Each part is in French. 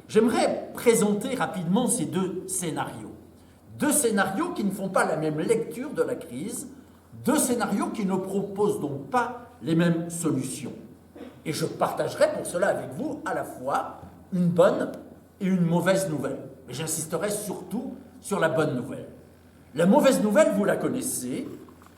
J'aimerais présenter rapidement ces deux scénarios. Deux scénarios qui ne font pas la même lecture de la crise, deux scénarios qui ne proposent donc pas les mêmes solutions. Et je partagerai pour cela avec vous à la fois une bonne et une mauvaise nouvelle. Mais j'insisterai surtout sur la bonne nouvelle. La mauvaise nouvelle, vous la connaissez,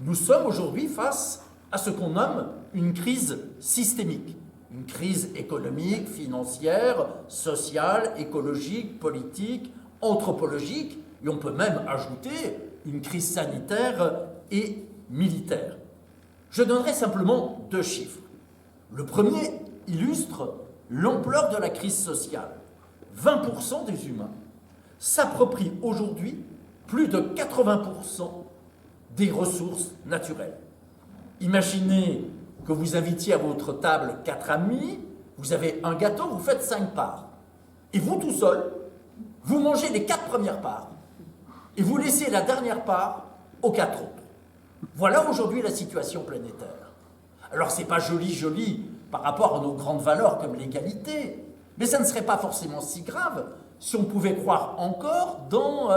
nous sommes aujourd'hui face à ce qu'on nomme une crise systémique. Une crise économique, financière, sociale, écologique, politique, anthropologique, et on peut même ajouter une crise sanitaire et militaire. Je donnerai simplement deux chiffres. Le premier illustre l'ampleur de la crise sociale. 20% des humains s'approprient aujourd'hui plus de 80% des ressources naturelles. Imaginez que vous invitiez à votre table 4 amis, vous avez un gâteau, vous faites 5 parts. Et vous tout seul, vous mangez les 4 premières parts. Et vous laissez la dernière part aux 4 autres. Voilà aujourd'hui la situation planétaire. Alors c'est pas joli par rapport à nos grandes valeurs comme l'égalité, mais ça ne serait pas forcément si grave si on pouvait croire encore dans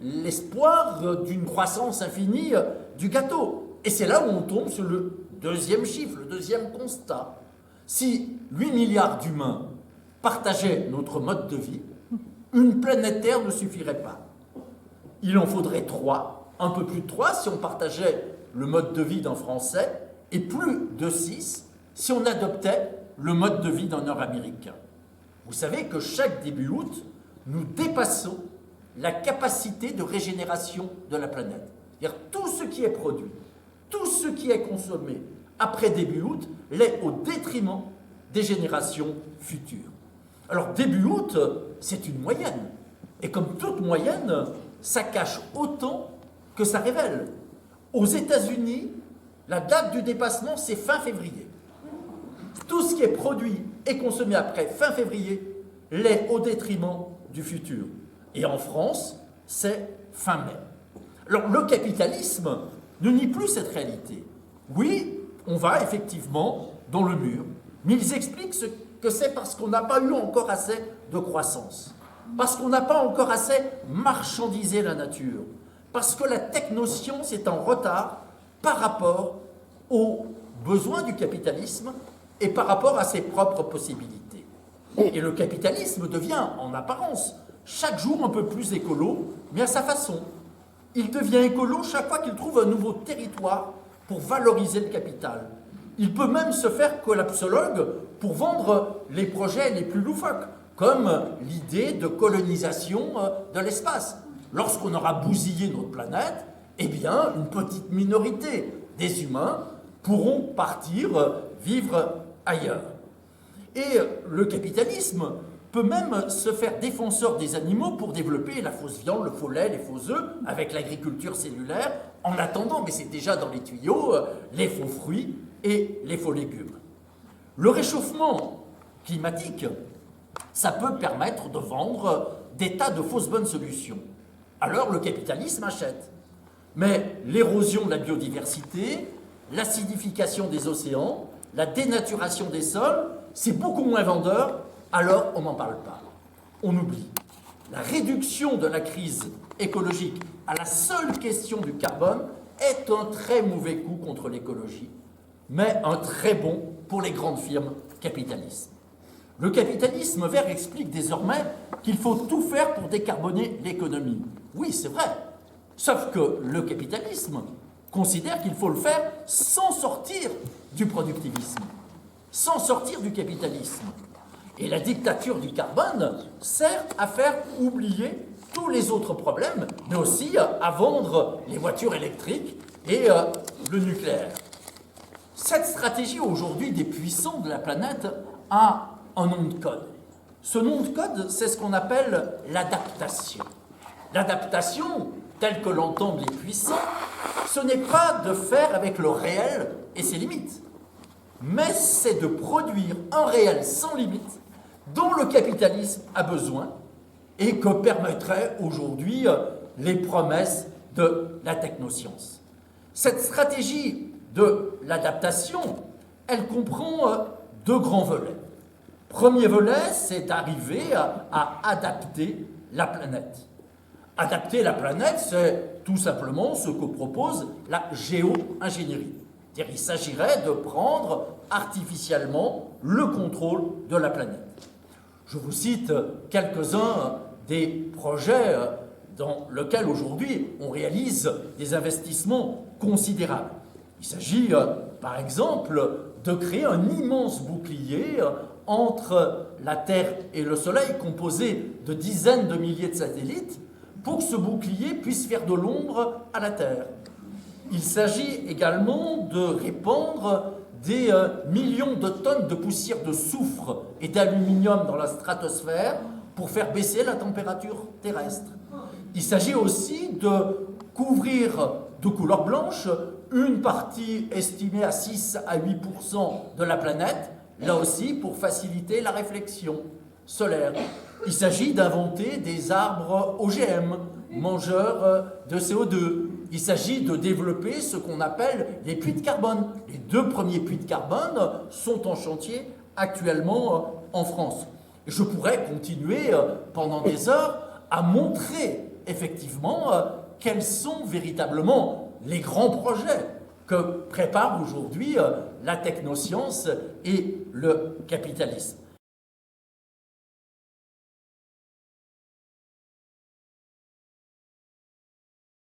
l'espoir d'une croissance infinie du gâteau. Et c'est là où on tombe sur le deuxième chiffre, le deuxième constat. Si 8 milliards d'humains partageaient notre mode de vie, une planète Terre ne suffirait pas. Il en faudrait 3, un peu plus de 3 si on partageait le mode de vie d'un Français, et plus de 6 si on adoptait le mode de vie d'un Nord-Américain. Vous savez que chaque début août, nous dépassons la capacité de régénération de la planète. C'est-à-dire tout ce qui est produit, tout ce qui est consommé après début août l'est au détriment des générations futures. Alors début août, c'est une moyenne. Et comme toute moyenne, ça cache autant que ça révèle. Aux États-Unis, la date du dépassement, c'est fin février. Tout ce qui est produit et consommé après fin février l'est au détriment du futur. Et en France, c'est fin mai. Alors le capitalisme ne nie plus cette réalité. Oui, on va effectivement dans le mur, mais ils expliquent ce que c'est parce qu'on n'a pas eu encore assez de croissance, parce qu'on n'a pas encore assez marchandisé la nature, parce que la technoscience est en retard par rapport aux besoins du capitalisme et par rapport à ses propres possibilités. Et le capitalisme devient, en apparence, chaque jour un peu plus écolo, mais à sa façon. Il devient écolo chaque fois qu'il trouve un nouveau territoire pour valoriser le capital. Il peut même se faire collapsologue pour vendre les projets les plus loufoques, comme l'idée de colonisation de l'espace. Lorsqu'on aura bousillé notre planète, eh bien, une petite minorité des humains pourront partir vivre ailleurs. Et le capitalisme peut même se faire défenseur des animaux pour développer la fausse viande, le faux lait, les faux œufs, avec l'agriculture cellulaire, en attendant, mais c'est déjà dans les tuyaux, les faux fruits et les faux légumes. Le réchauffement climatique, ça peut permettre de vendre des tas de fausses bonnes solutions. Alors le capitalisme achète. Mais l'érosion de la biodiversité, l'acidification des océans, la dénaturation des sols, c'est beaucoup moins vendeur, alors on n'en parle pas. On oublie. La réduction de la crise écologique à la seule question du carbone est un très mauvais coup contre l'écologie, mais un très bon pour les grandes firmes capitalistes. Le capitalisme vert explique désormais qu'il faut tout faire pour décarboner l'économie. Oui, c'est vrai. Sauf que le capitalisme considère qu'il faut le faire sans sortir du productivisme, sans sortir du capitalisme. Et la dictature du carbone sert à faire oublier tous les autres problèmes, mais aussi à vendre les voitures électriques et le nucléaire. Cette stratégie aujourd'hui des puissants de la planète a un nom de code. Ce nom de code, c'est ce qu'on appelle l'adaptation. L'adaptation, telle que l'entendent les puissants, ce n'est pas de faire avec le réel et ses limites, mais c'est de produire un réel sans limite dont le capitalisme a besoin et que permettraient aujourd'hui les promesses de la technoscience. Cette stratégie de l'adaptation, elle comprend deux grands volets. Premier volet, c'est d'arriver à adapter la planète. Adapter la planète, c'est tout simplement ce que propose la géo-ingénierie. C'est-à-dire qu'il s'agirait de prendre artificiellement le contrôle de la planète. Je vous cite quelques-uns des projets dans lesquels aujourd'hui on réalise des investissements considérables. Il s'agit par exemple de créer un immense bouclier entre la Terre et le Soleil, composé de dizaines de milliers de satellites, pour que ce bouclier puisse faire de l'ombre à la Terre. Il s'agit également de répandre des millions de tonnes de poussière de soufre et d'aluminium dans la stratosphère pour faire baisser la température terrestre. Il s'agit aussi de couvrir de couleur blanche une partie estimée à 6 à 8% de la planète, là aussi pour faciliter la réflexion solaire. Il s'agit d'inventer des arbres OGM, mangeurs de CO2. Il s'agit de développer ce qu'on appelle les puits de carbone. Les 2 premiers puits de carbone sont en chantier actuellement en France. Et je pourrais continuer pendant des heures à montrer effectivement quels sont véritablement les grands projets que prépare aujourd'hui la technoscience et le capitalisme.